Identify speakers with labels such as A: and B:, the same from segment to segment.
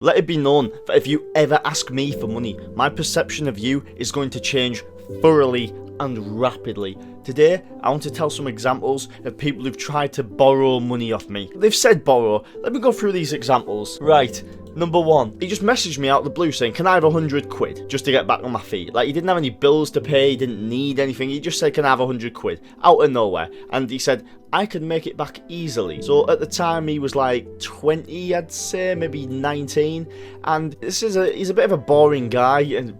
A: Let it be known that if you ever ask me for money, my perception of you is going to change thoroughly and rapidly. Today, I want to tell some examples of people who've tried to borrow money off me. They've said borrow. Let me go through these examples. Right. Number one, he just messaged me out of the blue saying, can I have 100 quid just to get back on my feet? Like, he didn't have any bills to pay, he didn't need anything, he just said, can I have 100 quid? Out of nowhere. And he said, I can make it back easily. So at the time, he was like 20, I'd say, maybe 19. And he's a bit of a boring guy, and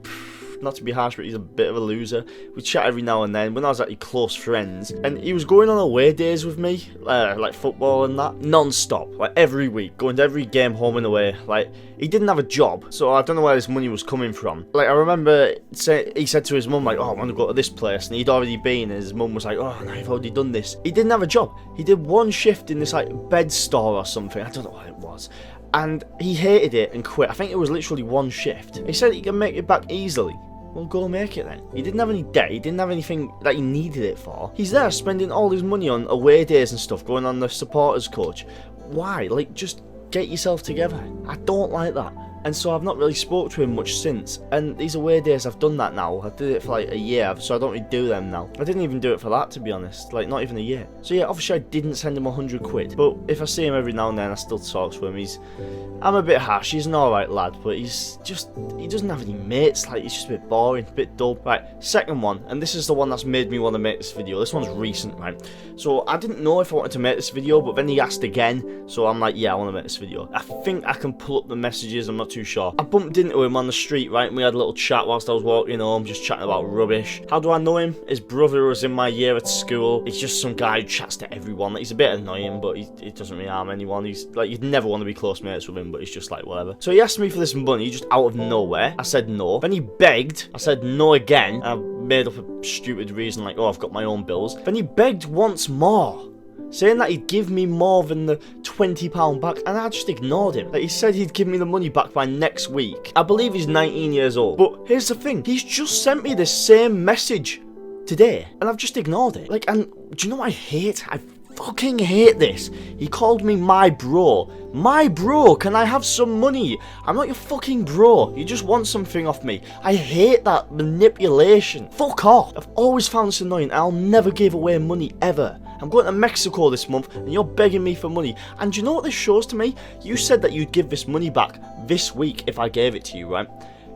A: not to be harsh, but he's a bit of a loser. We chat every now and then when I was actually close friends, and he was going on away days with me, like football and that, non-stop, like every week, going to every game home and away. Like, he didn't have a job, so I don't know where this money was coming from. Like, I remember he said to his mum, like, oh, I want to go to this place, and he'd already been, and his mum was like, oh, no, I've already done this. He didn't have a job. He did one shift in this, like, bed store or something. I don't know what it was. And he hated it and quit. I think it was literally one shift. He said he can make it back easily. Well, go make it then. He didn't have any debt, he didn't have anything that he needed it for. He's there spending all his money on away days and stuff, going on the supporters coach. Why? Like, just get yourself together. I don't like that. And so I've not really spoke to him much since. And these away days, I've done that now. I did it for like a year, so I don't really do them now. I didn't even do it for that, to be honest. Like, not even a year. So yeah, obviously I didn't send him 100 quid. But if I see him every now and then, I still talk to him. I'm a bit harsh. He's an alright lad, but he doesn't have any mates. Like, he's just a bit boring, a bit dull. Right, second one. And this is the one that's made me want to make this video. This one's recent, right? So I didn't know if I wanted to make this video, but then he asked again. So I'm like, yeah, I want to make this video. I think I can pull up the messages. I'm not too sure. I bumped into him on the street, right, and we had a little chat whilst I was walking home, just chatting about rubbish. How do I know him? His brother was in my year at school. He's just some guy who chats to everyone. He's a bit annoying, but he doesn't really harm anyone. He's like, you'd never want to be close mates with him, but he's just like, whatever. So he asked me for this money just out of nowhere. I said no. Then he begged. I said no again. I made up a stupid reason like, oh, I've got my own bills. Then he begged once more, saying that he'd give me more than the £20 back, and I just ignored him. Like, he said he'd give me the money back by next week. I believe he's 19 years old. But here's the thing, he's just sent me this same message today, and I've just ignored it. Like, and do you know what I hate? I fucking hate this. He called me my bro. My bro, can I have some money? I'm not your fucking bro. You just want something off me. I hate that manipulation. Fuck off. I've always found this annoying. I'll never give away money ever. I'm going to Mexico this month and you're begging me for money. And do you know what this shows to me? You said that you'd give this money back this week if I gave it to you, right?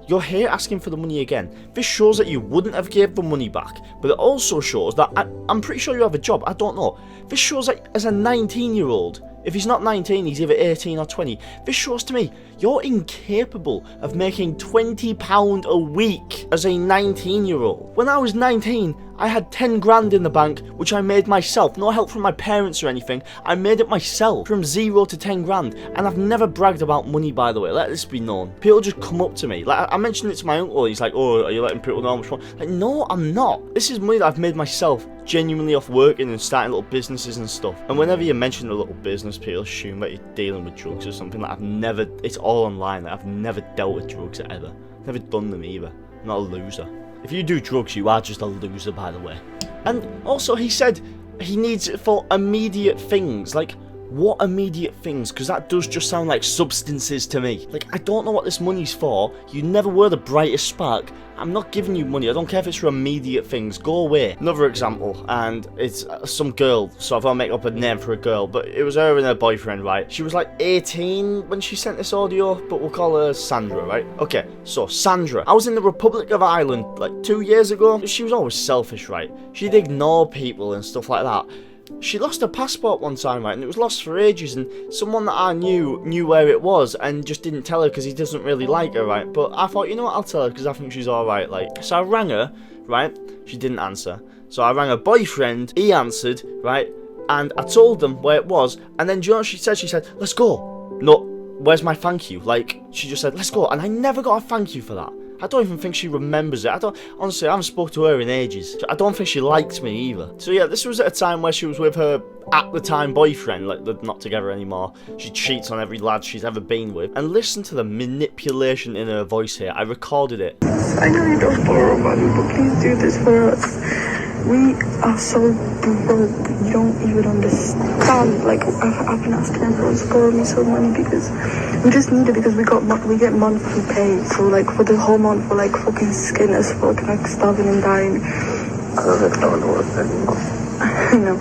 A: You're here asking for the money again. This shows that you wouldn't have gave the money back, but it also shows that I'm pretty sure you have a job. I don't know. This shows that as a 19-year-old, if he's not 19, he's either 18 or 20. This shows to me you're incapable of making £20 a week as a 19-year-old. When I was 19, I had 10 grand in the bank, which I made myself. No help from my parents or anything. I made it myself from 0 to 10 grand. And I've never bragged about money, by the way. Let this be known. People just come up to me. Like, I mentioned it to my uncle. He's like, oh, are you letting people know how much money? Like, no, I'm not. This is money that I've made myself, genuinely off working and starting little businesses and stuff. And whenever you mention a little business, people assume that you're dealing with drugs or something. Like, it's all online. Like, I've never dealt with drugs ever. Never done them either. I'm not a loser. If you do drugs, you are just a loser, by the way. And also, he said he needs it for immediate things. Like, what immediate things? Because that does just sound like substances to me. Like, I don't know what this money's for. You never were the brightest spark. I'm not giving you money. I don't care if it's for immediate things. Go away. Another example, and it's some girl, so I've got to make up a name for a girl, but it was her and her boyfriend, right? She was like 18 when she sent this audio, but we'll call her Sandra, right? Okay, so Sandra. I was in the Republic of Ireland like 2 years ago. She was always selfish, right? She'd ignore people and stuff like that. She lost her passport one time, right, and it was lost for ages, and someone that I knew where it was and just didn't tell her because he doesn't really like her, right? But I thought, you know what, I'll tell her because I think she's alright, like. So I rang her, right? She didn't answer. So I rang her boyfriend, he answered, right? And I told them where it was, and then do you know what she said? She said, let's go. No, where's my thank you? Like, she just said, let's go, and I never got a thank you for that. I don't even think she remembers it. Honestly, I haven't spoken to her in ages. I don't think she liked me either. So yeah, this was at a time where she was with her, at the time, boyfriend. Like, they're not together anymore. She cheats on every lad she's ever been with. And listen to the manipulation in her voice here. I recorded it.
B: I know you don't borrow money, but please do this for us. We are so broke, you don't even understand. Like, I've been asking everyone to borrow me some money because we just need it, because we get monthly pay. So, like, for the whole month, we're, like, fucking skin as fuck, like, starving and dying. I don't know what anymore. I know,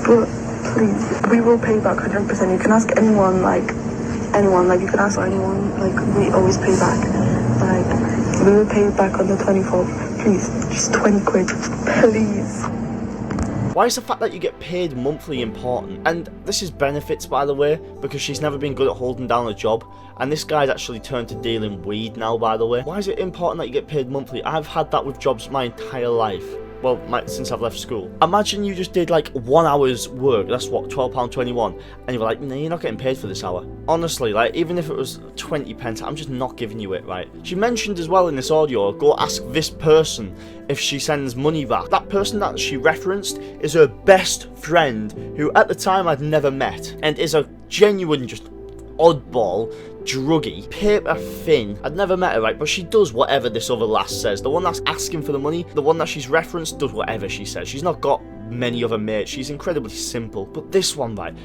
B: but please, we will pay back 100%. You can ask anyone, you can ask anyone, like, we always pay back. Like, we will pay back on the 24th. Please, just 20 quid, please.
A: Why is the fact that you get paid monthly important? And this is benefits, by the way, because she's never been good at holding down a job. And this guy's actually turned to dealing weed now, by the way. Why is it important that you get paid monthly? I've had that with jobs my entire life. Well, since I've left school. Imagine you just did like 1 hour's work, that's what, £12.21, and you were like, no, you're not getting paid for this hour. Honestly, like, even if it was 20 pence, I'm just not giving you it, right? She mentioned as well in this audio, go ask this person if she sends money back. That person that she referenced is her best friend, who at the time I'd never met, and is a genuine just oddball, druggy, paper thin. I'd never met her, right, but she does whatever this other lass says. The one that's asking for the money, the one that she's referenced, does whatever she says. She's not got many other mates. She's incredibly simple. But this one, right,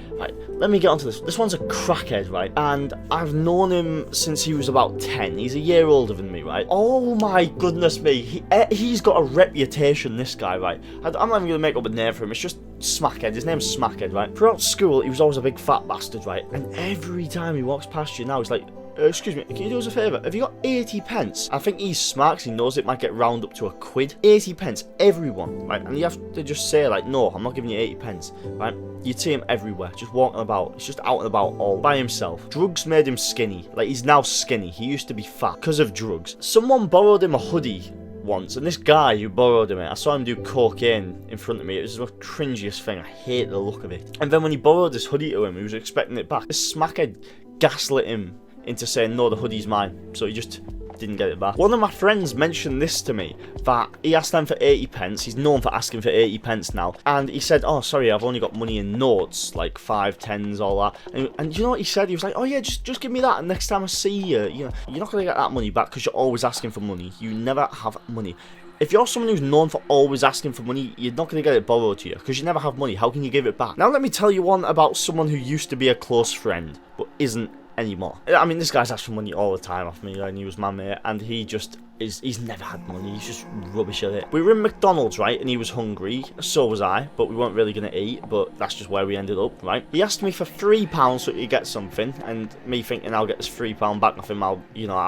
A: let me get onto this. This one's a crackhead, right, and I've known him since he was about 10. He's a year older than me, right. Oh my goodness me, he's got a reputation, this guy, right. I'm not even gonna make up a name for him. It's just Smackhead. His name's Smackhead, right. Throughout school, he was always a big fat bastard, right, and every time he walks past you now, he's like, excuse me, can you do us a favour? Have you got 80 pence? I think he's smart because he knows it might get round up to a quid. 80 pence, everyone, right? And you have to just say, like, no, I'm not giving you 80 pence, right? You'd see him everywhere, just walking about. He's just out and about all by himself. Drugs made him skinny. Like, he's now skinny. He used to be fat because of drugs. Someone borrowed him a hoodie once, and this guy who borrowed him it, I saw him do cocaine in front of me. It was the most cringiest thing. I hate the look of it. And then when he borrowed this hoodie to him, he was expecting it back. This smackhead gaslit him into saying, no, the hoodie's mine. So he just didn't get it back. One of my friends mentioned this to me, that he asked them for 80 pence. He's known for asking for 80 pence now. And he said, oh, sorry, I've only got money in notes, like 5, 10s, all that. And you know what he said? He was like, oh yeah, just give me that, and next time I see you, you know, you're not going to get that money back because you're always asking for money. You never have money. If you're someone who's known for always asking for money, you're not going to get it borrowed to you because you never have money. How can you give it back? Now let me tell you one about someone who used to be a close friend, but isn't anymore. I mean, this guy's asked for money all the time off me, and he was my mate, and he's never had money. He's just rubbish at it. We were in McDonald's, right, and he was hungry, so was I, but we weren't really going to eat, but that's just where we ended up, right. He asked me for £3 so he get something, and me thinking I'll get this £3 back off him, I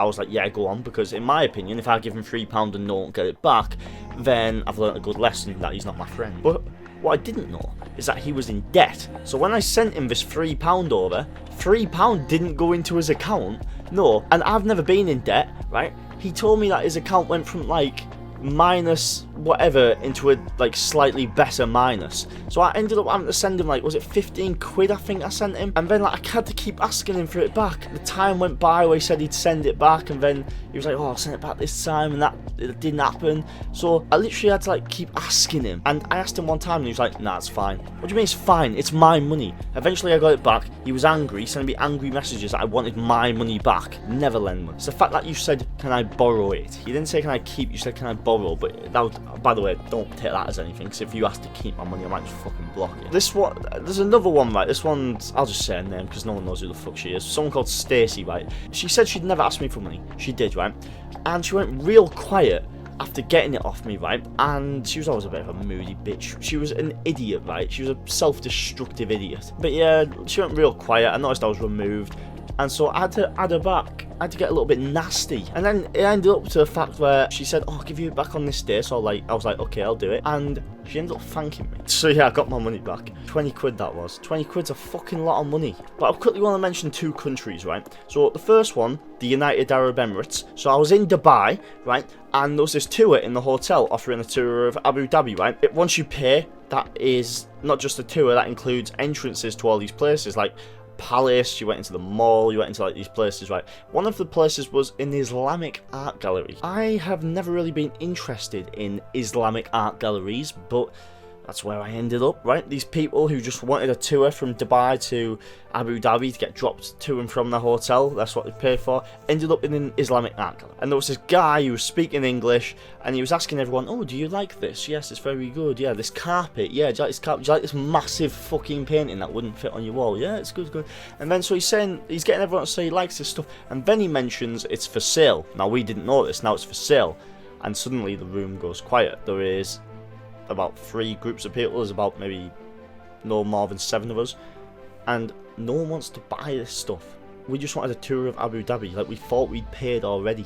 A: was like, yeah, go on, because in my opinion, if I give him £3 and don't get it back, then I've learnt a good lesson that he's not my friend. But what I didn't know is that he was in debt. So when I sent him this £3 over, £3 didn't go into his account. No, and I've never been in debt, right? He told me that his account went from like minus whatever into a like slightly better minus. So I ended up having to send him like, was it 15 quid I think I sent him? And then like I had to keep asking him for it back. The time went by where he said he'd send it back, and then he was like, oh, I'll send it back this time, and that it didn't happen. So I literally had to like keep asking him, and I asked him one time and he was like, nah, it's fine. What do you mean it's fine? It's my money. Eventually I got it back. He was angry, sending me angry messages that I wanted my money back. Never lend money. It's the fact that you said, can I borrow it? You didn't say can I keep, you said can I borrow, but that was, by the way, don't take that as anything, because if you ask to keep my money I might just fucking block it. This one, there's another one, right, this one's, I'll just say her name because no one knows who the fuck she is. Someone called Stacey, right. She said she'd never asked me for money. She did, right, and she went real quiet after getting it off me, right, and she was always a bit of a moody bitch. She was an idiot, right, she was a self-destructive idiot. But yeah, she went real quiet. I noticed I was removed, and so I had to add her back. I had to get a little bit nasty, and then it ended up to the fact where she said, oh, I'll give you it back on this day. So I was like, okay, I'll do it, and she ended up thanking me. So yeah, I got my money back. 20 quid that was. 20 quid's a fucking lot of money. But I quickly want to mention 2 countries, right? So the first one, the United Arab Emirates. So I was in Dubai, right, and there was this tour in the hotel offering a tour of Abu Dhabi, right? Once you pay, that is not just a tour, that includes entrances to all these places, like Palace, you went into the mall, you went into like these places, right? One of the places was an Islamic art gallery. I have never really been interested in Islamic art galleries, but That's where I ended up, right? These people who just wanted a tour from Dubai to Abu Dhabi to get dropped to and from their hotel, that's what they paid for, ended up in an Islamic nightclub. And there was this guy who was speaking English, and he was asking everyone, oh, do you like this? Yes, it's very good. Yeah, this carpet. Yeah, do you like this carpet? Do you like this massive fucking painting that wouldn't fit on your wall? Yeah, it's good, good. And then so he's saying, he's getting everyone to say he likes this stuff, and then he mentions it's for sale. Now, we didn't know this, now it's for sale. And suddenly the room goes quiet. There is about 3 groups of people. There's about maybe no more than 7 of us, and no one wants to buy this stuff. We just wanted a tour of Abu Dhabi. Like, we thought we'd paid already,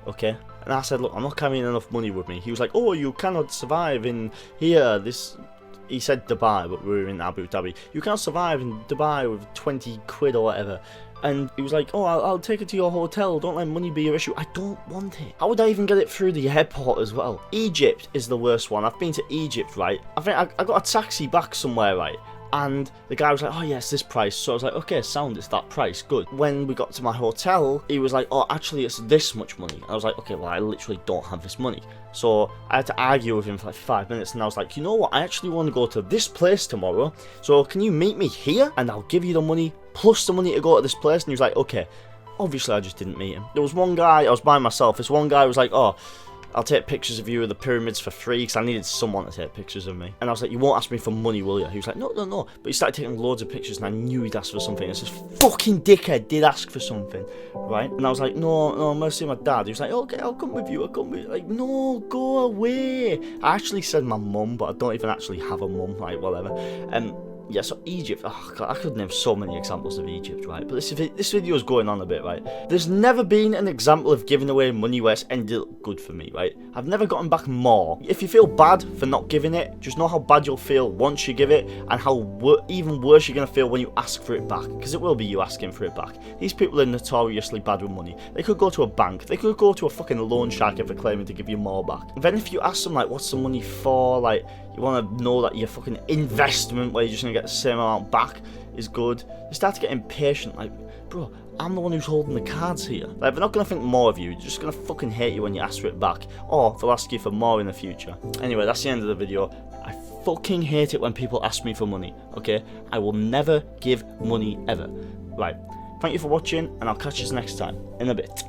A: okay? And I said, look, I'm not carrying enough money with me. He was like, oh, you cannot survive in here. He said Dubai, but we were in Abu Dhabi. You can't survive in Dubai with 20 quid or whatever. And he was like, oh, I'll take it to your hotel. Don't let money be your issue. I don't want it. How would I even get it through the airport as well? Egypt is the worst one. I've been to Egypt, right? I think I got a taxi back somewhere, right? And the guy was like, oh yes, this price. So I was like, okay, sound, it's that price, good. When we got to my hotel, he was like, oh, actually it's this much money. I was like, okay, well, I literally don't have this money. So I had to argue with him for like 5 minutes, and I was like, you know what, I actually want to go to this place tomorrow, so can you meet me here, and I'll give you the money, plus the money to go to this place. And he was like, okay. Obviously I just didn't meet him. There was one guy, I was by myself, this one guy was like, oh, I'll take pictures of you of the pyramids for free, because I needed someone to take pictures of me. And I was like, you won't ask me for money, will you? He was like, no. But he started taking loads of pictures, and I knew he'd ask for something. And this fucking dickhead did ask for something, right? And I was like, no, I'm gonna see my dad. He was like, okay, I'll come with you, Like, no, go away. I actually said my mum, but I don't even actually have a mum, right, whatever. Yeah, so Egypt, oh God, I could name so many examples of Egypt, right? But this video is going on a bit, right? There's never been an example of giving away money where it's ended up good for me, right? I've never gotten back more. If you feel bad for not giving it, just know how bad you'll feel once you give it, and how even worse you're going to feel when you ask for it back, because it will be you asking for it back. These people are notoriously bad with money. They could go to a bank, they could go to a fucking loan shark if they're claiming to give you more back. And then if you ask them, like, what's the money for, like, you want to know that your fucking investment where you're just going to get the same amount back is good, they start to get impatient, like, bro, I'm the one who's holding the cards here. Like, they're not going to think more of you, they're just going to fucking hate you when you ask for it back, or they'll ask you for more in the future. Anyway, that's the end of the video. I fucking hate it when people ask me for money, okay? I will never give money ever. Right, thank you for watching, and I'll catch you next time, in a bit.